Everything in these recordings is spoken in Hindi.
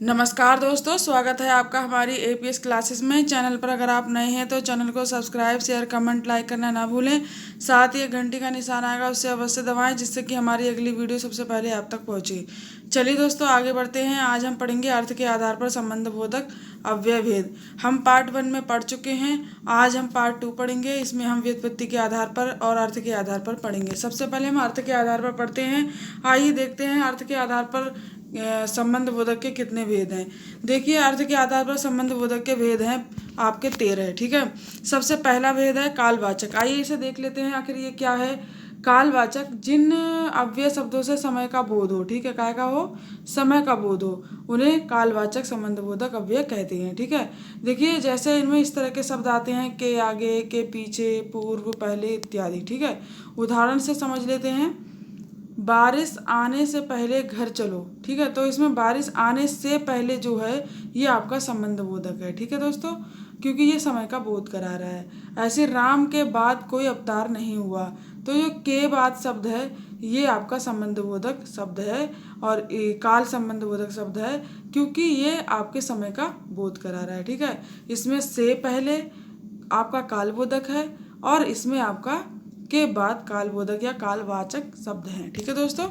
नमस्कार दोस्तों, स्वागत है आपका हमारी एपीएस क्लासेस में। चैनल पर अगर आप नए हैं तो चैनल को सब्सक्राइब, शेयर, कमेंट, लाइक करना ना भूलें। साथ ही एक घंटी का निशान आएगा, उससे अवश्य दबाएं जिससे कि हमारी अगली वीडियो सबसे पहले आप तक पहुंचे। चलिए दोस्तों, आगे बढ़ते हैं। आज हम पढ़ेंगे अर्थ के आधार पर संबंध बोधक अव्यय भेद। हम पार्ट 1 में पढ़ चुके हैं। आज हम पार्ट 2 पढ़ेंगे। इसमें हम व्युत्पत्ति के आधार पर और अर्थ के आधार पर पढ़ेंगे। सबसे पहले हम अर्थ के आधार पर पढ़ते हैं। आइए देखते हैं अर्थ के आधार पर संबंध बोधक के कितने भेद हैं। देखिए, अर्थ के आधार पर संबंध बोधक के भेद हैं आपके 13। ठीक है, सबसे पहला भेद है कालवाचक। आइए इसे देख लेते हैं, आखिर ये क्या है। कालवाचक जिन अव्यय शब्दों से समय का बोध हो, ठीक है, काय का हो, समय का बोध हो, उन्हें कालवाचक संबंध बोधक अव्यय कहते हैं। ठीक है, देखिए जैसे इनमें इस तरह के शब्द आते हैं, के आगे, के पीछे, पूर्व, पहले इत्यादि। ठीक है, उदाहरण से समझ लेते हैं। बारिश आने से पहले घर चलो। ठीक है, तो इसमें बारिश आने से पहले जो है ये आपका संबंध बोधक है। ठीक है दोस्तों, क्योंकि ये समय का बोध करा रहा है। ऐसे राम के बाद कोई अवतार नहीं हुआ, तो ये के बाद शब्द है, ये आपका संबंध बोधक शब्द है और काल संबंध बोधक शब्द है, क्योंकि ये आपके समय का बोध करा रहा है। ठीक है, इसमें से पहले आपका काल बोधक है और इसमें आपका के बाद कालबोधक या कालवाचक शब्द हैं। ठीक है दोस्तों,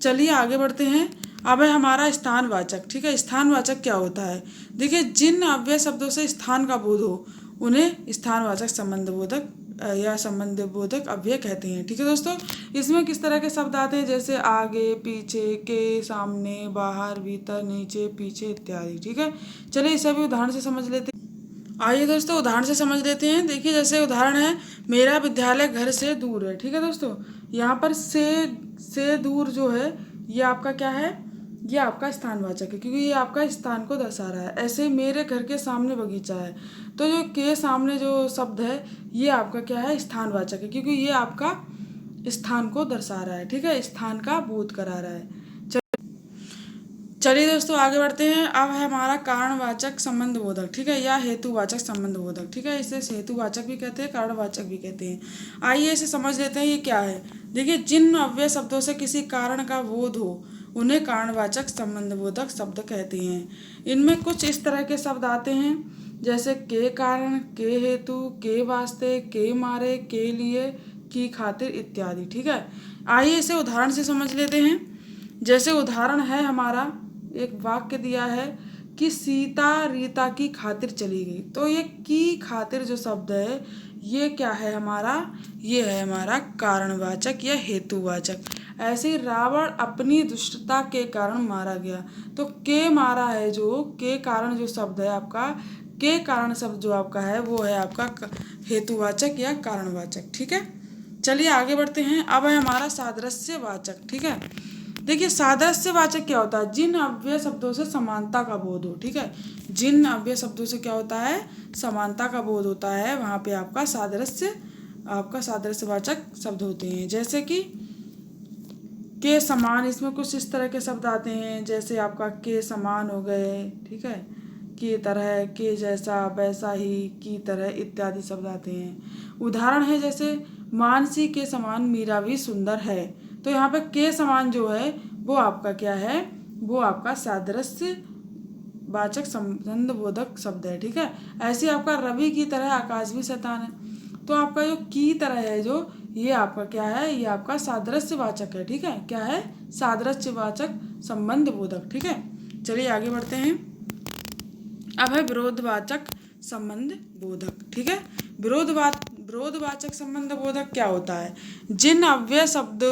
चलिए आगे बढ़ते हैं। अब है हमारा स्थानवाचक। ठीक है, स्थानवाचक क्या होता है। देखिए, जिन अव्यय शब्दों से स्थान का बोध हो उन्हें स्थानवाचक संबंध बोधक या संबंध बोधक अव्यय कहते हैं। ठीक है दोस्तों, इसमें किस तरह के शब्द आते हैं, जैसे आगे, पीछे, के, सामने, बाहर, भीतर, नीचे, पीछे इत्यादि। ठीक है, चलिए इसे भी उदाहरण से समझ लेते हैं। आइए दोस्तों, उदाहरण से समझ लेते हैं। देखिए, जैसे उदाहरण है, मेरा विद्यालय घर से दूर है। ठीक है दोस्तों, यहाँ पर से दूर जो है ये आपका क्या है, ये आपका स्थानवाचक है, क्योंकि ये आपका स्थान को दर्शा रहा है। ऐसे मेरे घर के सामने बगीचा है, तो जो के सामने जो शब्द है ये आपका क्या है, स्थानवाचक है, क्योंकि ये आपका स्थान को दर्शा रहा है। ठीक है, स्थान का बोध करा रहा है। चलिए दोस्तों, आगे बढ़ते हैं। अब है हमारा कारणवाचक संबंध बोधक। ठीक है, या हेतुवाचक संबंध बोधक। ठीक है, इसे हेतुवाचक भी कहते हैं, कारणवाचक भी कहते हैं। आइए इसे समझ लेते हैं, ये क्या है। देखिए, जिन अव्यय शब्दों से किसी कारण का बोध हो उन्हें कारणवाचक संबंध बोधक शब्द कहते हैं। इनमें कुछ इस तरह के शब्द आते हैं, जैसे के कारण, के हेतु, के वास्ते, के मारे, के लिए, की खातिर इत्यादि। ठीक है, आइए इसे उदाहरण से समझ लेते हैं। जैसे उदाहरण है हमारा, एक वाक्य दिया है कि सीता रीता की खातिर चली गई, तो ये की खातिर जो शब्द है ये क्या है हमारा, ये है हमारा कारणवाचक या हेतुवाचक। ऐसे ही रावण अपनी दुष्टता के कारण मारा गया, तो के मारा है, जो के कारण जो शब्द है आपका, के कारण शब्द जो आपका है वो है आपका हेतुवाचक या कारणवाचक। ठीक है, चलिए आगे बढ़ते हैं। अब है हमारा सादृश्यवाचक। ठीक है, देखिए, सादृश्यवाचक क्या होता है, जिन अव्यय शब्दों से समानता का बोध हो। ठीक है, जिन अव्यय शब्दों से क्या होता है, समानता का बोध होता है, वहाँ पे आपका सादृश्यवाचक शब्द होते हैं। जैसे कि के समान, इसमें कुछ इस तरह के शब्द आते हैं, जैसे आपका के समान हो गए। ठीक है, की तरह, के जैसा, वैसा ही, की तरह इत्यादि शब्द आते हैं। उदाहरण है जैसे मानसी के समान मीरा भी सुंदर है, तो यहाँ पे के समान जो है वो आपका क्या है, वो आपका सादृश्य वाचक संबंध बोधक शब्द है। ठीक है, ऐसे आपका रवि की तरह आकाश भी शैतान है, तो आपका जो की तरह है जो ये आपका क्या है, ये आपका सादृश्यवाचक है। ठीक है, क्या है, सादृश्यवाचक संबंध बोधक। ठीक है, चलिए आगे बढ़ते हैं। अब है विरोधवाचक संबंध बोधक। ठीक है, विरोधवाचक संबंध बोधक क्या होता है, जिन अव्यय शब्द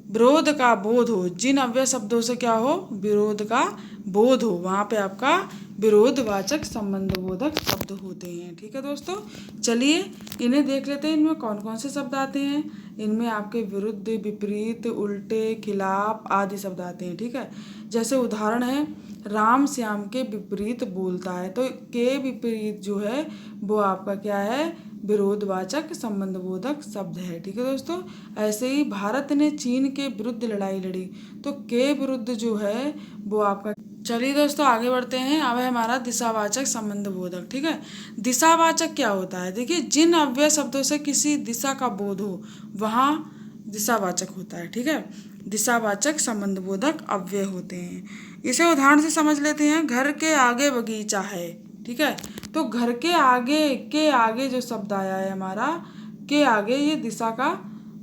विरोध का बोध हो, जिन अव्यय शब्दों से क्या हो, विरोध का बोध हो, वहाँ पे आपका विरोधवाचक संबंध बोधक शब्द होते हैं। ठीक है दोस्तों, चलिए इन्हें देख लेते हैं। इनमें कौन कौन से शब्द आते हैं। इनमें आपके विरुद्ध, विपरीत, उल्टे, खिलाफ आदि शब्द आते हैं। ठीक है, जैसे उदाहरण है, राम श्याम के विपरीत बोलता है, तो के विपरीत जो है वो आपका क्या है, विरोधवाचक संबंध बोधक शब्द है। ठीक है दोस्तों, ऐसे ही भारत ने चीन के विरुद्ध लड़ाई लड़ी, तो के विरुद्ध जो है वो आपका। चलिए दोस्तों, आगे बढ़ते हैं। अब है हमारा दिशावाचक संबंध बोधक। ठीक है, दिशावाचक क्या होता है, देखिए, जिन अव्यय शब्दों से किसी दिशा का बोध हो वहाँ दिशावाचक होता है। ठीक है, दिशावाचक संबंध बोधक अव्यय होते हैं। इसे उदाहरण से समझ लेते हैं। घर के आगे बगीचा है, ठीक है। तो घर के आगे जो शब्द आया है हमारा, के आगे, ये दिशा का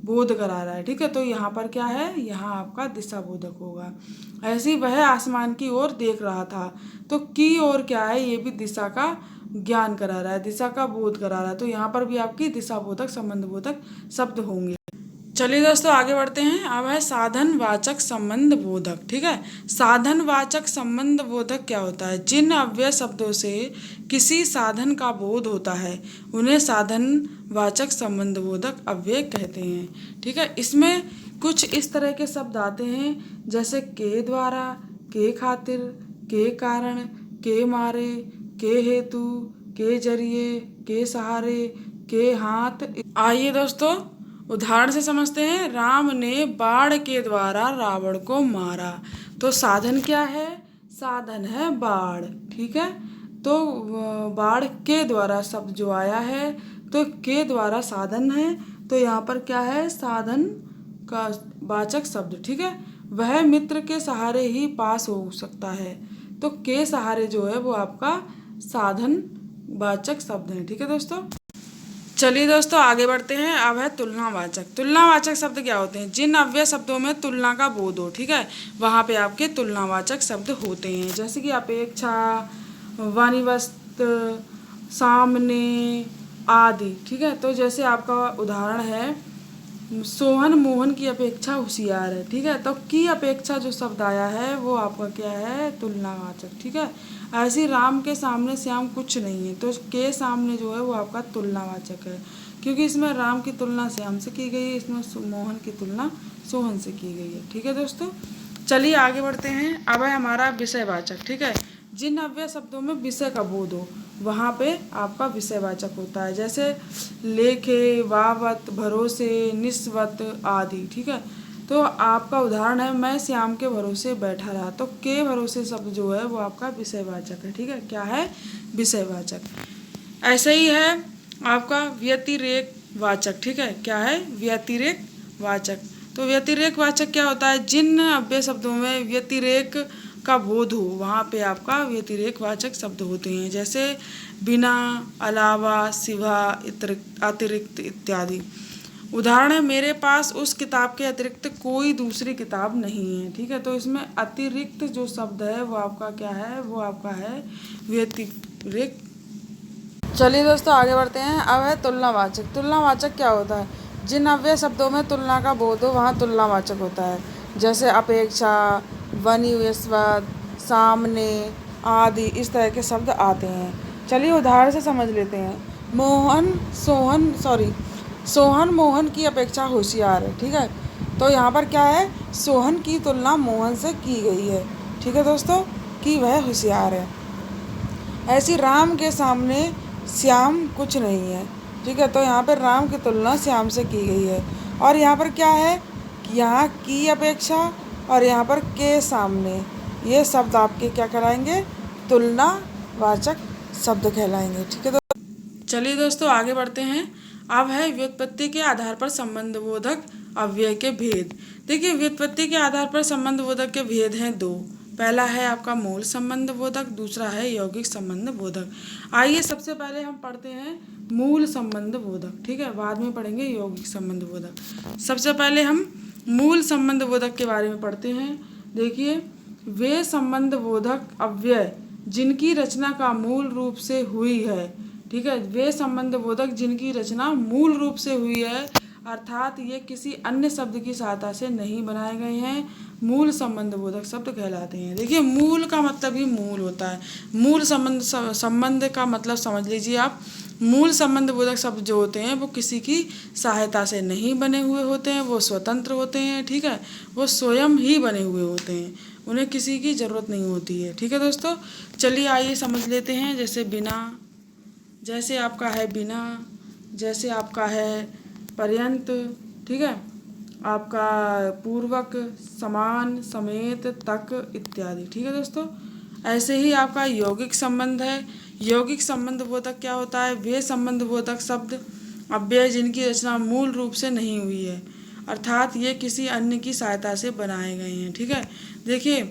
बोध करा रहा है, ठीक है। तो यहाँ पर क्या है, यहाँ आपका दिशा बोधक होगा। ऐसे ही वह आसमान की ओर देख रहा था, तो की ओर क्या है, ये भी दिशा का ज्ञान करा रहा है, दिशा का बोध करा रहा है। तो यहाँ पर भी आपकी दिशा बोधक संबंध बोधक शब्द होंगे। चलिए दोस्तों आगे बढ़ते हैं। अब है साधन वाचक संबंध बोधक, ठीक है। साधन वाचक संबंध बोधक क्या होता है, जिन अव्यय शब्दों से किसी साधन का बोध होता है उन्हें साधन वाचक संबंध बोधक अव्यय कहते हैं, ठीक है। इसमें कुछ इस तरह के शब्द आते हैं जैसे के द्वारा, के खातिर, के कारण, के मारे, के हेतु, के जरिए, के सहारे, के हाथ। आइए दोस्तों उदाहरण से समझते हैं। राम ने बाण के द्वारा रावण को मारा। तो साधन क्या है, साधन है बाण, ठीक है। तो बाण के द्वारा शब्द जो आया है, तो के द्वारा साधन है, तो यहाँ पर क्या है, साधन का वाचक शब्द, ठीक है। वह मित्र के सहारे ही पास हो सकता है, तो के सहारे जो है वो आपका साधन वाचक शब्द है, ठीक है दोस्तों। चलिए दोस्तों आगे बढ़ते हैं। अब है तुलनावाचक। तुलनावाचक शब्द क्या होते हैं, जिन अव्यय शब्दों में तुलना का बोध हो, ठीक है, वहाँ पे आपके तुलनावाचक शब्द होते हैं। जैसे कि अपेक्षा, वानिवस्त, सामने आदि, ठीक है। तो जैसे आपका उदाहरण है, सोहन मोहन की अपेक्षा होशियार है, ठीक है। तो की अपेक्षा जो शब्द आया है वो आपका क्या है, तुलनावाचक, ठीक है। ऐसे राम के सामने श्याम कुछ नहीं है, तो के सामने जो है वो आपका तुलनावाचक है, क्योंकि इसमें राम की तुलना श्याम से की गई है, इसमें मोहन की तुलना सोहन से की गई है, ठीक है दोस्तों। चलिए आगे बढ़ते हैं। अब है हमारा विषयवाचक, ठीक है। जिन अव्यय शब्दों में विषय का बोध हो वहाँ पे आपका विषयवाचक होता है, जैसे लेखे, वावत, भरोसे, निस्वत आदि, ठीक है। तो आपका उदाहरण है, मैं श्याम के भरोसे बैठा रहा। तो के भरोसे शब्द जो है वो आपका विषयवाचक है, ठीक है। क्या है, विषयवाचक। ऐसे ही है आपका व्यतिरेक वाचक, ठीक है। क्या है, व्यतिरेक वाचक। तो व्यतिरेक वाचक क्या होता है, जिन अव्यय शब्दों में व्यतिरेक का बोध हो वहाँ पे आपका व्यतिरेक वाचक शब्द होते हैं, जैसे बिना, अलावा, सिवा, अतिरिक्त इत्यादि। उदाहरण है, मेरे पास उस किताब के अतिरिक्त कोई दूसरी किताब नहीं है, ठीक है। तो इसमें अतिरिक्त जो शब्द है वो आपका क्या है, वो आपका है व्यतिरेक। चलिए दोस्तों आगे बढ़ते हैं। अब है तुलनावाचक। तुलनावाचक क्या होता है, जिन अव्यय शब्दों में तुलना का बोध हो वहाँ तुलनावाचक होता है, जैसे अपेक्षा, वनिवस्वत, सामने आदि, इस तरह के शब्द आते हैं। चलिए उदाहरण से समझ लेते हैं। सोहन मोहन की अपेक्षा होशियार है, ठीक है। तो यहाँ पर क्या है, सोहन की तुलना मोहन से की गई है, ठीक है दोस्तों, कि वह होशियार है। ऐसी राम के सामने श्याम कुछ नहीं है, ठीक है। तो यहाँ पर राम की तुलना श्याम से की गई है। और यहाँ पर क्या है, यहाँ की अपेक्षा और यहाँ पर के सामने, ये शब्द आपके क्या कहलाएंगे, तुलनावाचक शब्द कहलाएंगे, ठीक है। तो चलिए दोस्तों आगे बढ़ते हैं। अब है व्युत्पत्ति के आधार पर संबंधबोधक अव्यय के भेद। देखिए व्युत्पत्ति के आधार पर संबंधबोधक के भेद हैं दो। पहला है आपका मूल संबंध बोधक, दूसरा है यौगिक संबंध बोधक। आइए सबसे पहले हम पढ़ते हैं मूल संबंध बोधक, ठीक है, बाद में पढ़ेंगे यौगिक संबंध बोधक। सबसे पहले हम मूल संबंध बोधक के बारे में पढ़ते हैं। देखिए, वे संबंध बोधक अव्यय जिनकी रचना का मूल रूप से हुई है, ठीक है, वे संबंध बोधक जिनकी रचना मूल रूप से हुई है, अर्थात ये किसी अन्य शब्द की सहायता से नहीं बनाए गए हैं, मूल संबंध बोधक शब्द कहलाते हैं। देखिए, मूल का मतलब ही मूल होता है। मूल संबंध का मतलब समझ लीजिए आप। मूल संबंध बोधक शब्द जो होते हैं वो किसी की सहायता से नहीं बने हुए होते हैं, वो स्वतंत्र होते हैं, ठीक है, वो स्वयं ही बने हुए होते हैं, उन्हें किसी की ज़रूरत नहीं होती है, ठीक है दोस्तों। चलिए आइए समझ लेते हैं। जैसे बिना, जैसे आपका है बिना, जैसे आपका है पर्यंत, ठीक है, आपका पूर्वक, समान, समेत, तक इत्यादि, ठीक है दोस्तों। ऐसे ही आपका यौगिक संबंध है। यौगिक संबंध बोधक क्या होता है, वे संबंध बोधक शब्द अव्यय जिनकी रचना मूल रूप से नहीं हुई है, अर्थात ये किसी अन्य की सहायता से बनाए गए हैं, ठीक है। देखिए,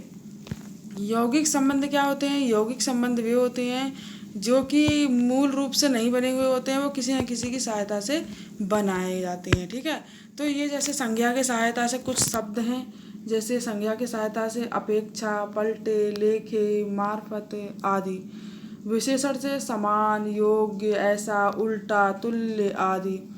यौगिक संबंध क्या होते हैं? यौगिक संबंध वे होते हैं जो कि मूल रूप से नहीं बने हुए होते हैं, वो किसी न किसी की सहायता से बनाए जाते हैं। ठीक है, तो ये जैसे संज्ञा के सहायता से कुछ शब्द हैं, जैसे संज्ञा की सहायता से अपेक्षा, पलटे, लेखे, मार्फत आदि। विशेषण से समान, योग्य, ऐसा, उल्टा, तुल्य आदि।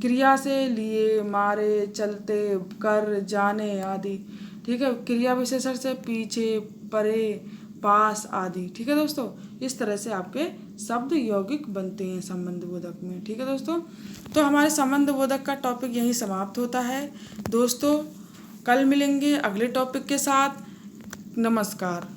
क्रिया से लिए, मारे, चलते, कर, जाने आदि। ठीक है, क्रिया विशेषण से पीछे, परे, पास आदि। ठीक है दोस्तों, इस तरह से आपके शब्द यौगिक बनते हैं संबंध बोधक में। ठीक है दोस्तों, तो हमारे संबंध बोधक का टॉपिक यहीं समाप्त होता है दोस्तों। कल मिलेंगे अगले टॉपिक के साथ। नमस्कार।